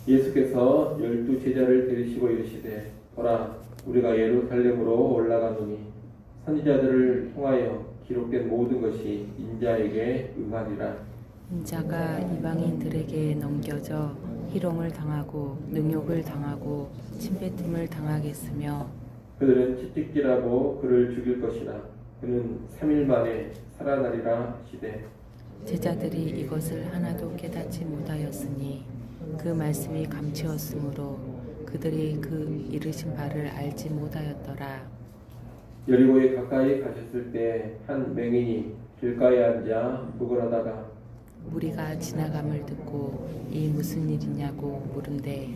예수께서 12제자를 데리시고 이르시되 보라 우리가 예루살렘으로 올라가노니 선지자들을 통하여 기록된 모든 것이 인자에게 응하리라. 인자가 이방인들에게 넘겨져 희롱을 당하고 능욕을 당하고 침뱉음을 당하겠으며 그들은 채찍질하고 그를 죽일 것이라. 그는 3일 만에 살아나리라 하시되 제자들이 이것을 하나도 깨닫지 못하였으니 그 말씀이 감추었으므로 그들이 그 이르신 바를 알지 못하였더라. 여리고에 가까이 가셨을 때 한 맹인이 길가에 앉아 구걸하다가 무리가 지나감을 듣고 이 무슨 일이냐고 물은데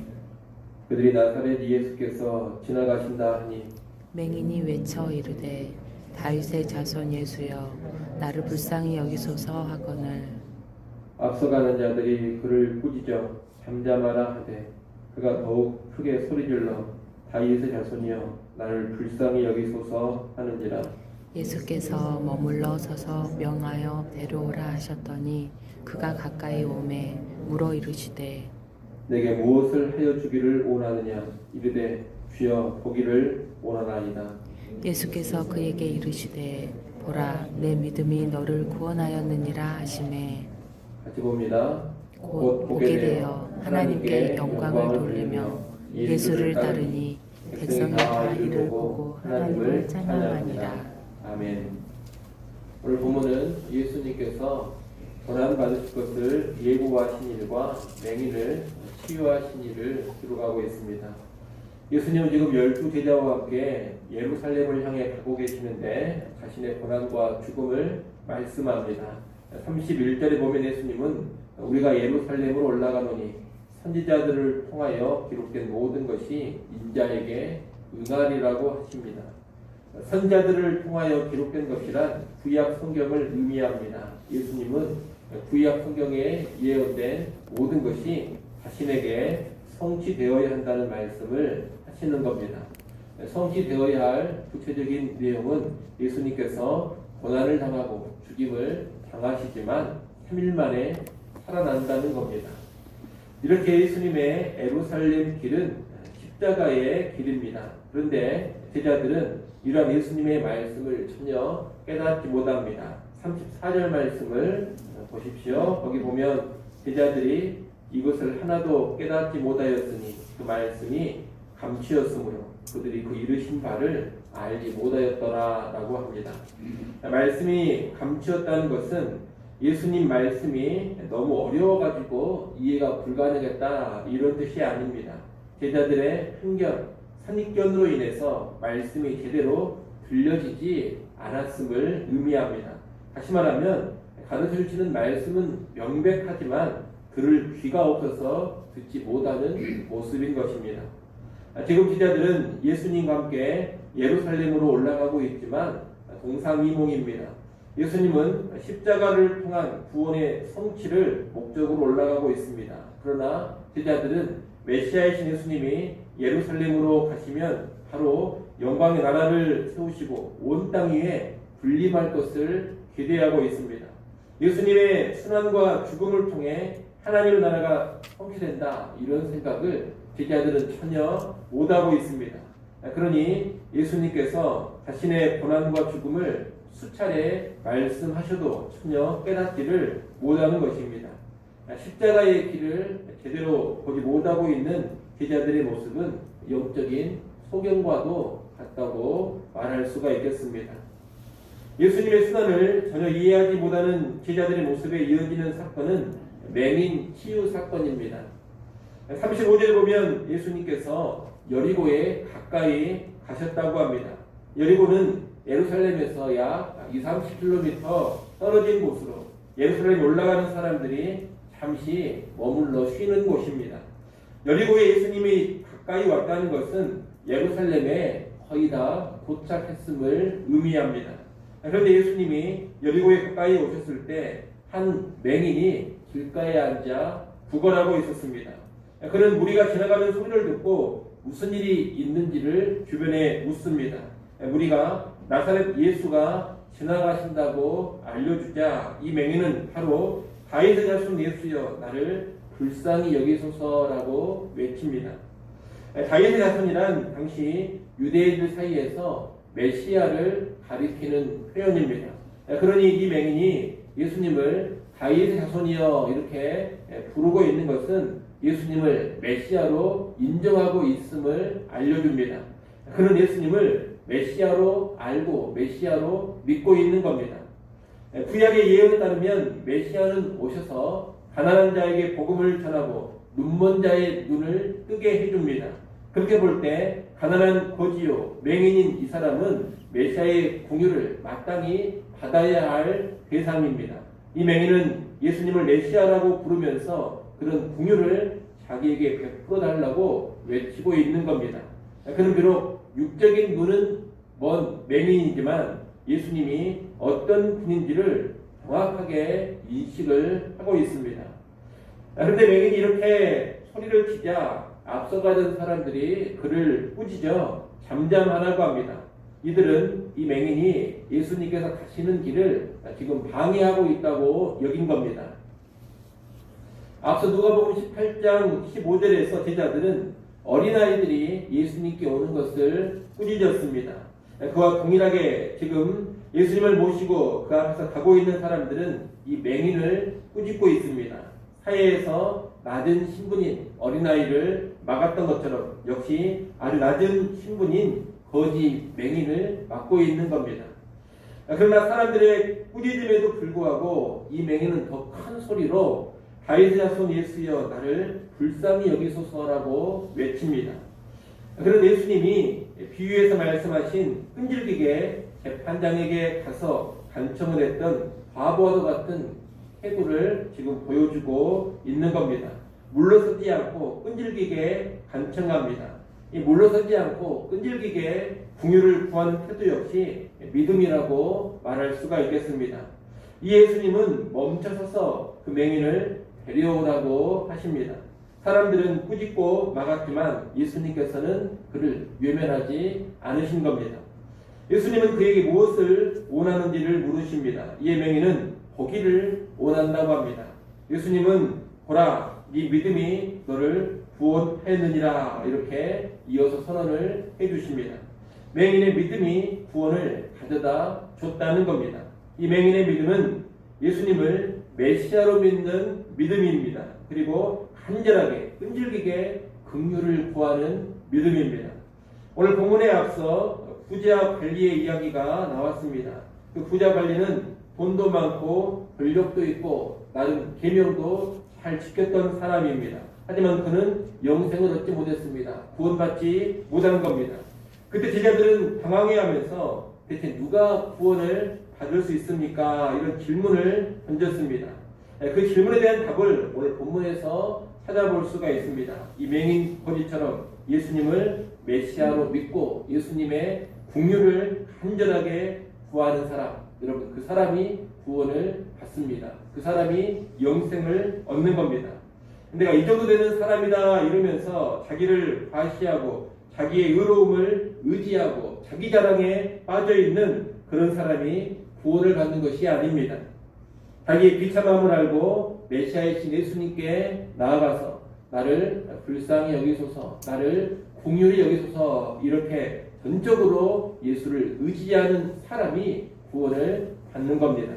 그들이 나사렛 예수께서 지나가신다 하니 맹인이 외쳐 이르되 다윗의 자손 예수여 나를 불쌍히 여기소서 하거늘 앞서가는 자들이 그를 꾸짖어 잠잠하라 하되 그가 더욱 크게 소리질러 다윗의 자손이여 나를 불쌍히 여기소서 하는지라. 예수께서 머물러 서서 명하여 데려오라 하셨더니 그가 가까이 오매 물어 이르시되 내게 무엇을 하여 주기를 원하느냐 이르되 주여 보기를 원하나이다. 예수께서 그에게 이르시되 보라 내 믿음이 너를 구원하였느니라 하시매 같이 봅니다. 곧 보게 되어 하나님께 영광을 돌리며 예수를 따르니 백성이 다 이를 보고 하나님을 찬양하니라. 아멘. 오늘 본문은 예수님께서 고난받으실 것을 예고하신 일과 맹인을 치유하신 일을 기록하고 있습니다. 예수님은 지금 12제자와 함께 예루살렘을 향해 가고 계시는데 자신의 고난과 죽음을 말씀합니다. 31절에 보면 예수님은 우리가 예루살렘으로 올라가노니 선지자들을 통하여 기록된 모든 것이 인자에게 응하리라고 하십니다. 선지자들을 통하여 기록된 것이란 구약 성경을 의미합니다. 예수님은 구약 성경에 예언된 모든 것이 자신에게 성취되어야 한다는 말씀을 하시는 겁니다. 성취되어야 할 구체적인 내용은 예수님께서 고난을 당하고 죽임을 당하시지만 3일 만에 살아난다는 겁니다. 이렇게 예수님의 예루살렘 길은 십자가의 길입니다. 그런데 제자들은 이러한 예수님의 말씀을 전혀 깨닫지 못합니다. 34절 말씀을 보십시오. 거기 보면 제자들이 이것을 하나도 깨닫지 못하였으니 그 말씀이 감추었으므로 그들이 그 이르신 바를 알지 못하였더라라고 합니다. 말씀이 감추었다는 것은 예수님 말씀이 너무 어려워가지고 이해가 불가능했다 이런 뜻이 아닙니다. 제자들의 편견, 선입견으로 인해서 말씀이 제대로 들려지지 않았음을 의미합니다. 다시 말하면 가르쳐주시는 말씀은 명백하지만 들을 귀가 없어서 듣지 못하는 모습인 것입니다. 지금 제자들은 예수님과 함께 예루살렘으로 올라가고 있지만 동상이몽입니다. 예수님은 십자가를 통한 구원의 성취를 목적으로 올라가고 있습니다. 그러나 제자들은 메시아이신 예수님이 예루살렘으로 가시면 바로 영광의 나라를 세우시고 온 땅 위에 군림할 것을 기대하고 있습니다. 예수님의 순환과 죽음을 통해 하나님의 나라가 성취된다 이런 생각을 제자들은 전혀 못하고 있습니다. 그러니 예수님께서 자신의 고난과 죽음을 수차례 말씀하셔도 전혀 깨닫지를 못하는 것입니다. 십자가의 길을 제대로 보지 못하고 있는 제자들의 모습은 영적인 소경과도 같다고 말할 수가 있겠습니다. 예수님의 순환을 전혀 이해하지 못하는 제자들의 모습에 이어지는 사건은 맹인 치유 사건입니다. 35절에 보면 예수님께서 여리고에 가까이 가셨다고 합니다. 여리고는 예루살렘에서 약 20-30km 떨어진 곳으로 예루살렘에 올라가는 사람들이 잠시 머물러 쉬는 곳입니다. 여리고에 예수님이 가까이 왔다는 것은 예루살렘에 거의 다 도착했음을 의미합니다. 그런데 예수님이 여리고에 가까이 오셨을 때 한 맹인이 길가에 앉아 구걸하고 있었습니다. 그는 무리가 지나가는 소리를 듣고 무슨 일이 있는지를 주변에 묻습니다. 무리가 나사렛 예수가 지나가신다고 알려주자 이 맹인은 바로 다윗의 자손 예수여 나를 불쌍히 여기소서라고 외칩니다. 다윗의 자손이란 당시 유대인들 사이에서 메시아를 가리키는 표현입니다. 그러니 이 맹인이 예수님을 다윗의 자손이여 이렇게 부르고 있는 것은 예수님을 메시아로 인정하고 있음을 알려줍니다. 그는 예수님을 메시아로 알고 메시아로 믿고 있는 겁니다. 구약의 예언에 따르면 메시아는 오셔서 가난한 자에게 복음을 전하고 눈먼 자의 눈을 뜨게 해줍니다. 그렇게 볼 때 가난한 거지요 맹인인 이 사람은 메시아의 공유를 마땅히 받아야 할 대상입니다. 이 맹인은 예수님을 메시아라고 부르면서 그런 공유를 자기에게 베풀어 달라고 외치고 있는 겁니다. 그는 비록 육적인 눈은 먼 맹인이지만 예수님이 어떤 분인지를 정확하게 인식을 하고 있습니다. 그런데 맹인이 이렇게 소리를 치자 앞서가던 사람들이 그를 꾸짖어 잠잠하라고 합니다. 이들은 이 맹인이 예수님께서 가시는 길을 지금 방해하고 있다고 여긴 겁니다. 앞서 누가복음 18장 15절에서 제자들은 어린아이들이 예수님께 오는 것을 꾸짖었습니다. 그와 동일하게 지금 예수님을 모시고 그 앞에서 가고 있는 사람들은 이 맹인을 꾸짖고 있습니다. 사회에서 낮은 신분인 어린아이를 막았던 것처럼 역시 아주 낮은 신분인 거지 맹인을 막고 있는 겁니다. 그러나 사람들의 꾸짖음에도 불구하고 이 맹인은 더 큰 소리로 다윗의 자손 예수여 나를 불쌍히 여기소서라고 외칩니다. 그런 예수님이 비유에서 말씀하신 끈질기게 재판장에게 가서 간청을 했던 바보와도 같은 태도를 지금 보여주고 있는 겁니다. 물러서지 않고 끈질기게 간청합니다. 이 물러서지 않고 끈질기게 궁유를 구하는 태도 역시 믿음이라고 말할 수가 있겠습니다. 이 예수님은 멈춰서서 그 맹인을 데려오라고 하십니다. 사람들은 꾸짖고 막았지만 예수님께서는 그를 외면하지 않으신 겁니다. 예수님은 그에게 무엇을 원하는지를 물으십니다. 이에 맹인은 보기를 원한다고 합니다. 예수님은 보라 네 믿음이 너를 구원했느니라 이렇게 이어서 선언을 해주십니다. 맹인의 믿음이 구원을 가져다 줬다는 겁니다. 이 맹인의 믿음은 예수님을 메시아로 믿는 믿음입니다. 그리고 간절하게 끈질기게 긍휼을 구하는 믿음입니다. 오늘 본문에 앞서 부자 관리의 이야기가 나왔습니다. 그 부자 관리는 돈도 많고 권력도 있고 나름 계명도 잘 지켰던 사람입니다. 하지만 그는 영생을 얻지 못했습니다. 구원받지 못한 겁니다. 그때 제자들은 당황해하면서 대체 누가 구원을 받을 수 있습니까? 이런 질문을 던졌습니다. 그 질문에 대한 답을 오늘 본문에서 찾아볼 수가 있습니다. 이 맹인 거지처럼 예수님을 메시아로 믿고 예수님의 긍휼을 간절하게 구하는 사람, 여러분 그 사람이 구원을 받습니다. 그 사람이 영생을 얻는 겁니다. 내가 이 정도 되는 사람이다 이러면서 자기를 과시하고 자기의 의로움을 의지하고 자기 자랑에 빠져있는 그런 사람이 구원을 받는 것이 아닙니다. 자기의 비참함을 알고 메시아이신 예수님께 나아가서 나를 불쌍히 여기소서, 나를 긍휼히 여기소서 이렇게 전적으로 예수를 의지하는 사람이 구원을 받는 겁니다.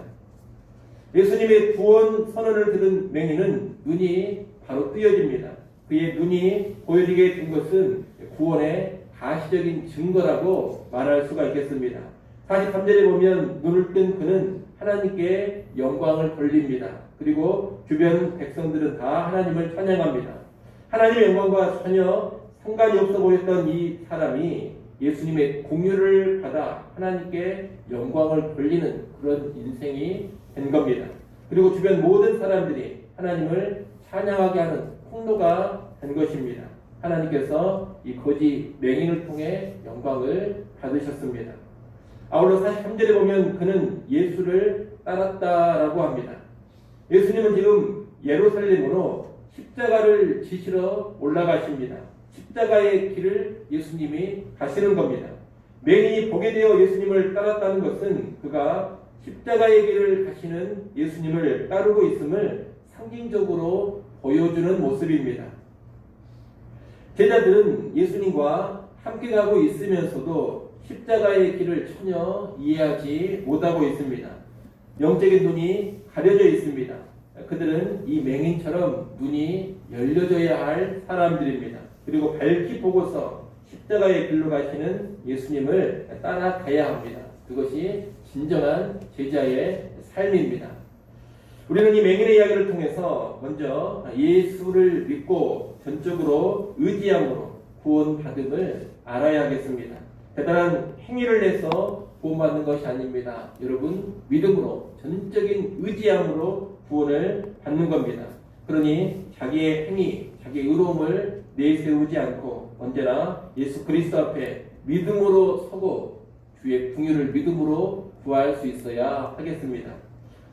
예수님의 구원 선언을 들은 맹인은 눈이 바로 뜨여집니다. 그의 눈이 보여지게 된 것은 구원의 가시적인 증거라고 말할 수가 있겠습니다. 43절에 보면 눈을 뜬 그는 하나님께 영광을 돌립니다. 그리고 주변 백성들은 다 하나님을 찬양합니다. 하나님의 영광과 전혀 상관이 없어 보였던 이 사람이 예수님의 공유를 받아 하나님께 영광을 돌리는 그런 인생이 된 겁니다. 그리고 주변 모든 사람들이 하나님을 찬양하게 하는 통로가 된 것입니다. 하나님께서 이 거지 맹인을 통해 영광을 받으셨습니다. 아울러 43절에 보면 그는 예수를 따랐다라고 합니다. 예수님은 지금 예루살렘으로 십자가를 지시러 올라가십니다. 십자가의 길을 예수님이 가시는 겁니다. 맹인이 보게 되어 예수님을 따랐다는 것은 그가 십자가의 길을 가시는 예수님을 따르고 있음을 상징적으로 보여주는 모습입니다. 제자들은 예수님과 함께 가고 있으면서도 십자가의 길을 전혀 이해하지 못하고 있습니다. 영적인 눈이 가려져 있습니다. 그들은 이 맹인처럼 눈이 열려져야 할 사람들입니다. 그리고 밝히 보고서 십자가의 길로 가시는 예수님을 따라가야 합니다. 그것이 진정한 제자의 삶입니다. 우리는 이 맹인의 이야기를 통해서 먼저 예수를 믿고 전적으로 의지함으로 구원받음을 알아야 하겠습니다. 대단한 행위를 내서 구원받는 것이 아닙니다. 여러분, 믿음으로 전적인 의지함으로 구원을 받는 겁니다. 그러니 자기의 행위, 자기의 의로움을 내세우지 않고 언제나 예수 그리스도 앞에 믿음으로 서고 주의 긍휼을 믿음으로 구할 수 있어야 하겠습니다.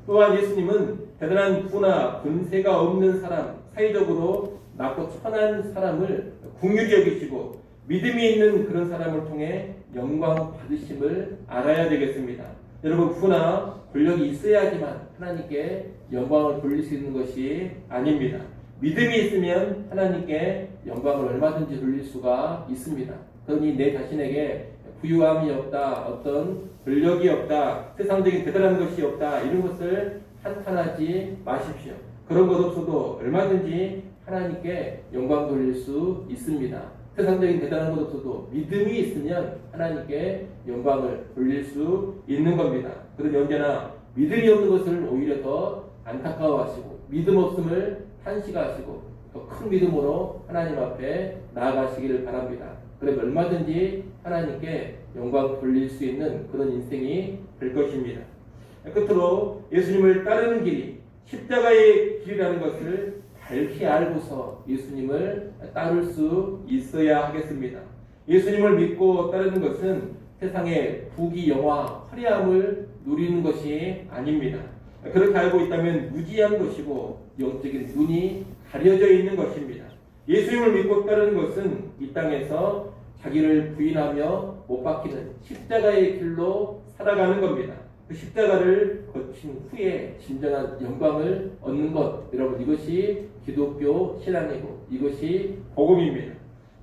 또한 예수님은 대단한 부나 권세가 없는 사람, 사회적으로 낮고 천한 사람을 긍휼히 여기시고 믿음이 있는 그런 사람을 통해 영광 받으심을 알아야 되겠습니다. 여러분, 부나 권력이 있어야지만 하나님께 영광을 돌릴 수 있는 것이 아닙니다. 믿음이 있으면 하나님께 영광을 얼마든지 돌릴 수가 있습니다. 그러니 내 자신에게 부유함이 없다, 어떤 권력이 없다, 세상적인 대단한 것이 없다, 이런 것을 한탄하지 마십시오. 그런 것 없어도 얼마든지 하나님께 영광 돌릴 수 있습니다. 세상적인 대단한 것 없어도 믿음이 있으면 하나님께 영광을 돌릴 수 있는 겁니다. 그러니 언제나 믿음이 없는 것을 오히려 더 안타까워하시고 믿음 없음을 탄식하시고 더 큰 믿음으로 하나님 앞에 나아가시기를 바랍니다. 그래서 얼마든지 하나님께 영광 돌릴 수 있는 그런 인생이 될 것입니다. 끝으로 예수님을 따르는 길이 십자가의 길이라는 것을 밝히 알고서 예수님을 따를 수 있어야 하겠습니다. 예수님을 믿고 따르는 것은 세상의 부귀, 영화, 화려함을 누리는 것이 아닙니다. 그렇게 알고 있다면 무지한 것이고 영적인 눈이 가려져 있는 것입니다. 예수님을 믿고 따르는 것은 이 땅에서 자기를 부인하며 못 박히는 십자가의 길로 살아가는 겁니다. 그 십자가를 거친 후에 진정한 영광을 얻는 것, 여러분, 이것이 기독교 신앙이고 이것이 복음입니다.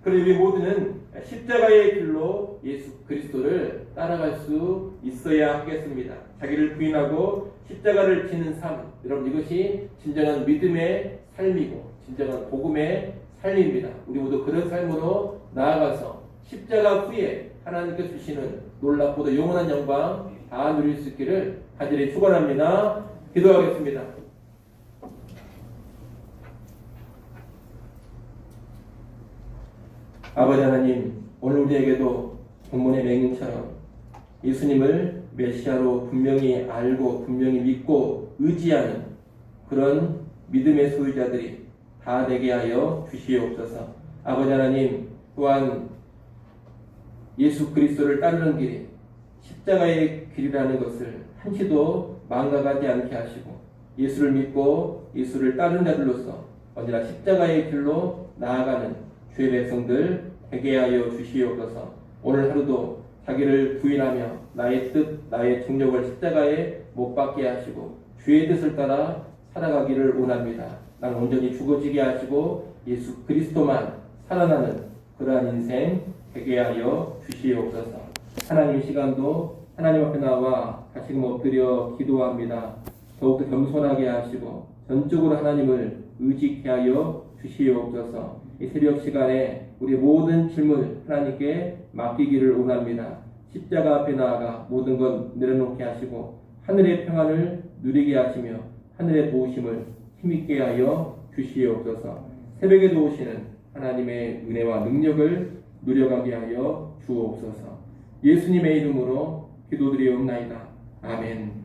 그러니 우리 모두는 십자가의 길로 예수 그리스도를 따라갈 수 있어야 하겠습니다. 자기를 부인하고 십자가를 지는 삶, 여러분, 이것이 진정한 믿음의 삶이고 진정한 복음의 삶입니다. 우리 모두 그런 삶으로 나아가서 십자가 후에 하나님께 주시는 놀랍고도 영원한 영광 다 누릴 수 있기를 간절히 축원합니다. 기도하겠습니다. 아버지 하나님, 오늘 우리에게도 본문의 맹인처럼 예수님을 메시아로 분명히 알고 분명히 믿고 의지하는 그런 믿음의 소유자들이 다 되게 하여 주시옵소서. 아버지 하나님, 또한 예수 그리스도를 따르는 길이 십자가의 길이라는 것을 한시도 망각하지 않게 하시고 예수를 믿고 예수를 따르는 자들로서 언제나 십자가의 길로 나아가는 주의 백성들 되게 하여 주시옵소서. 오늘 하루도 자기를 부인하며 나의 뜻, 나의 정력을 십자가에 못 박게 하시고 주의 뜻을 따라 살아가기를 원합니다. 나는 온전히 죽어지게 하시고 예수 그리스도만 살아나는 그러한 인생 되게 하여 주시옵소서. 하나님, 시간도 하나님 앞에 나와 다시금 엎드려 기도합니다. 더욱더 겸손하게 하시고 전적으로 하나님을 의지케 하여 주시옵소서. 이 새벽 시간에 우리 모든 질문 하나님께 맡기기를 원합니다. 십자가 앞에 나아가 모든 것 내려놓게 하시고 하늘의 평안을 누리게 하시며 하늘의 도우심을 힘있게 하여 주시옵소서. 새벽에 도우시는 하나님의 은혜와 능력을 누려가게 하여 주옵소서. 예수님의 이름으로 기도드리옵나이다. 아멘.